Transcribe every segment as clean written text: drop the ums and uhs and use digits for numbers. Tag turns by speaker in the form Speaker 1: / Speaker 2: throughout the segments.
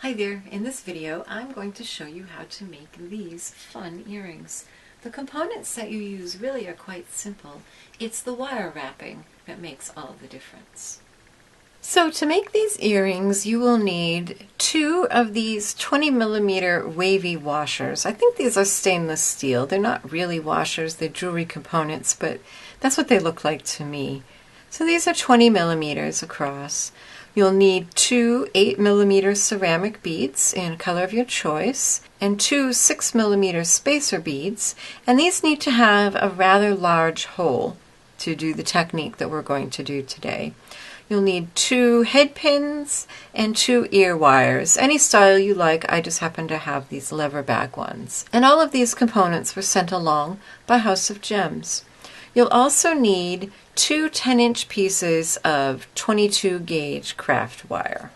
Speaker 1: Hi there, in this video I'm going to show you how to make these fun earrings. The components that you use really are quite simple. It's the wire wrapping that makes all the difference. So to make these earrings you will need 2 of these 20mm Wavy washers. I think these are stainless steel. They're not really washers, they're jewelry components, but that's what they look like to me. So these are 20mm across. You'll need 2 8mm ceramic beads in a color of your choice and 2 6mm spacer beads, and these need to have a rather large hole to do the technique that we're going to do today. You'll need 2 head pins and 2 ear wires, any style you like. I just happen to have these lever back ones. And all of these components were sent along by House of Gems. You'll also need 2 10-inch pieces of 22 gauge craft wire.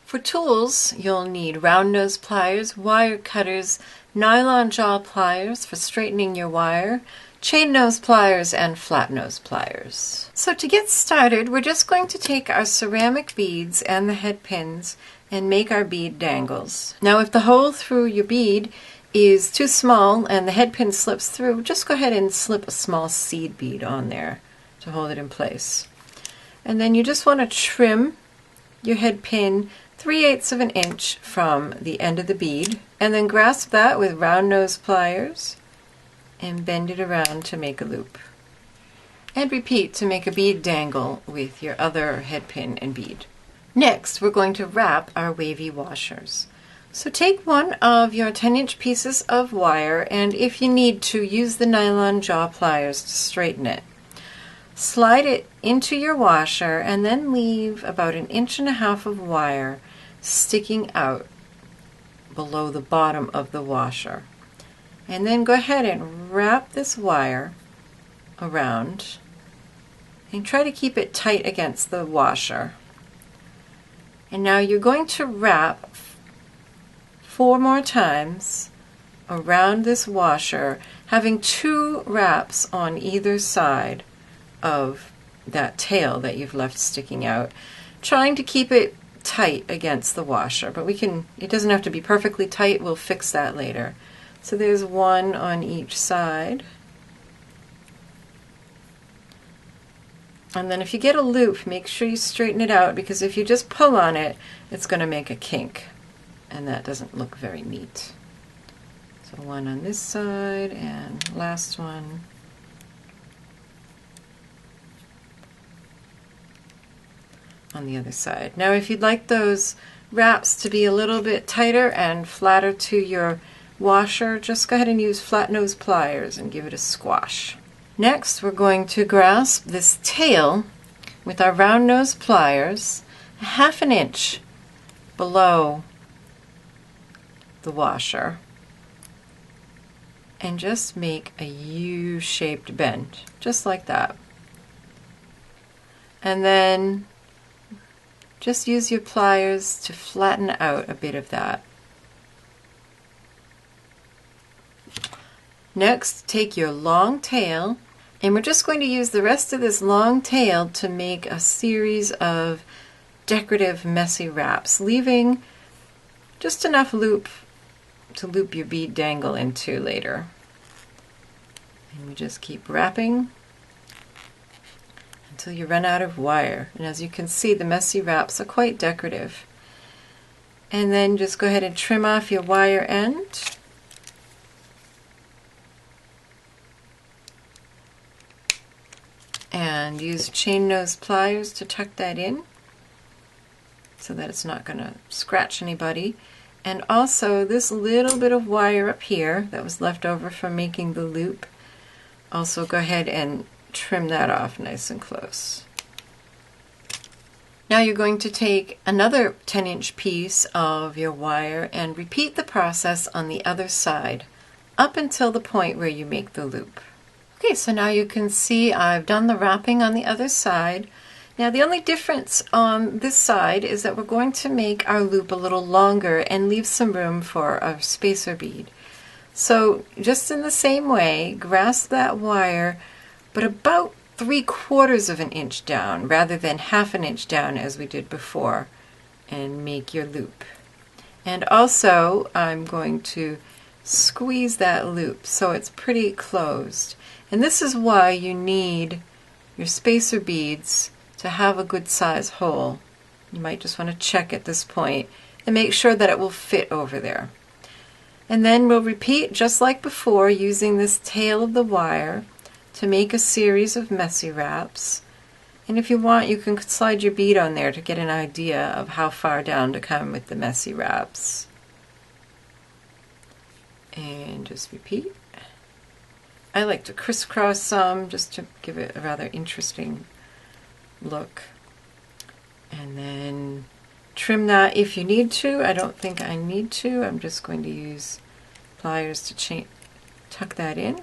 Speaker 1: For tools, you'll need round nose pliers, wire cutters, nylon jaw pliers for straightening your wire, chain nose pliers, and flat nose pliers. So to get started, we're just going to take our ceramic beads and the head pins and make our bead dangles. Now if the hole through your bead is too small and the head pin slips through, just go ahead and slip a small seed bead on there to hold it in place. And then you just want to trim your head pin 3/8 of an inch from the end of the bead, and then grasp that with round nose pliers and bend it around to make a loop. And repeat to make a bead dangle with your other head pin and bead. Next, we're going to wrap our wavy washers. So take one of your 10-inch pieces of wire, and if you need to, use the nylon jaw pliers to straighten it. Slide it into your washer and then leave about 1.5 inches of wire sticking out below the bottom of the washer. And then go ahead and wrap this wire around and try to keep it tight against the washer. And now you're going to wrap 4 more times around this washer, having 2 wraps on either side of that tail that you've left sticking out, trying to keep it tight against the washer. But it doesn't have to be perfectly tight, we'll fix that later. So there's 1 on each side. And then if you get a loop, make sure you straighten it out, because if you just pull on it, it's going to make a kink, and that doesn't look very neat. So 1 on this side, and last one. On the other side. Now if you'd like those wraps to be a little bit tighter and flatter to your washer, just go ahead and use flat nose pliers and give it a squash. Next, we're going to grasp this tail with our round nose pliers 1/2 inch below the washer and just make a U-shaped bend, just like that. And then just use your pliers to flatten out a bit of that. Next, take your long tail, and we're just going to use the rest of this long tail to make a series of decorative messy wraps, leaving just enough loop to loop your bead dangle into later. And we just keep wrapping until you run out of wire. And as you can see, the messy wraps are quite decorative. And then just go ahead and trim off your wire end. And use chain nose pliers to tuck that in so that it's not going to scratch anybody. And also this little bit of wire up here that was left over from making the loop, also go ahead and trim that off nice and close. Now you're going to take another 10-inch piece of your wire and repeat the process on the other side up until the point where you make the loop. Okay, so now you can see I've done the wrapping on the other side. Now the only difference on this side is that we're going to make our loop a little longer and leave some room for a spacer bead. So just in the same way, grasp that wire, but about 3/4 of an inch down rather than 1/2 inch down as we did before, and make your loop. And also I'm going to squeeze that loop so it's pretty closed. And this is why you need your spacer beads to have a good size hole. You might just want to check at this point and make sure that it will fit over there. And then we'll repeat just like before, using this tail of the wire to make a series of messy wraps. And if you want, you can slide your bead on there to get an idea of how far down to come with the messy wraps. And just repeat. I like to crisscross some just to give it a rather interesting look. And then trim that if you need to. I don't think I need to. I'm just going to use pliers to tuck that in.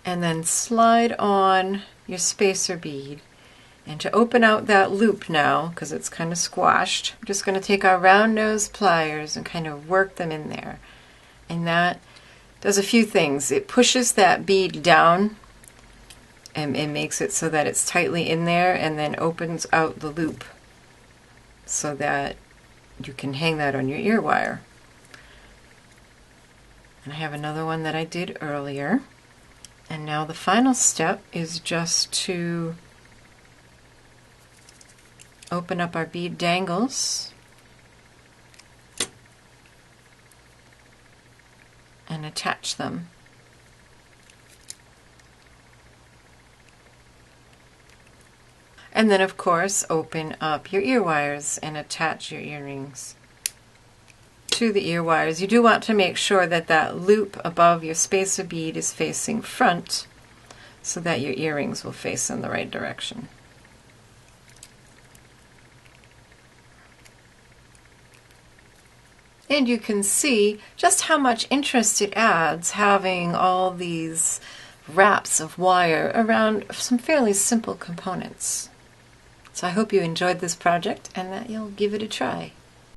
Speaker 1: And then slide on your spacer bead. And to open out that loop now, because it's kind of squashed, I'm just going to take our round nose pliers and kind of work them in there. And that does a few things. It pushes that bead down and makes it so that it's tightly in there, and then opens out the loop so that you can hang that on your ear wire. And I have another one that I did earlier. And now the final step is just to open up our bead dangles and attach them. And then of course open up your ear wires and attach your earrings to the ear wires. You do want to make sure that that loop above your spacer bead is facing front so that your earrings will face in the right direction. And you can see just how much interest it adds having all these wraps of wire around some fairly simple components. So I hope you enjoyed this project and that you'll give it a try.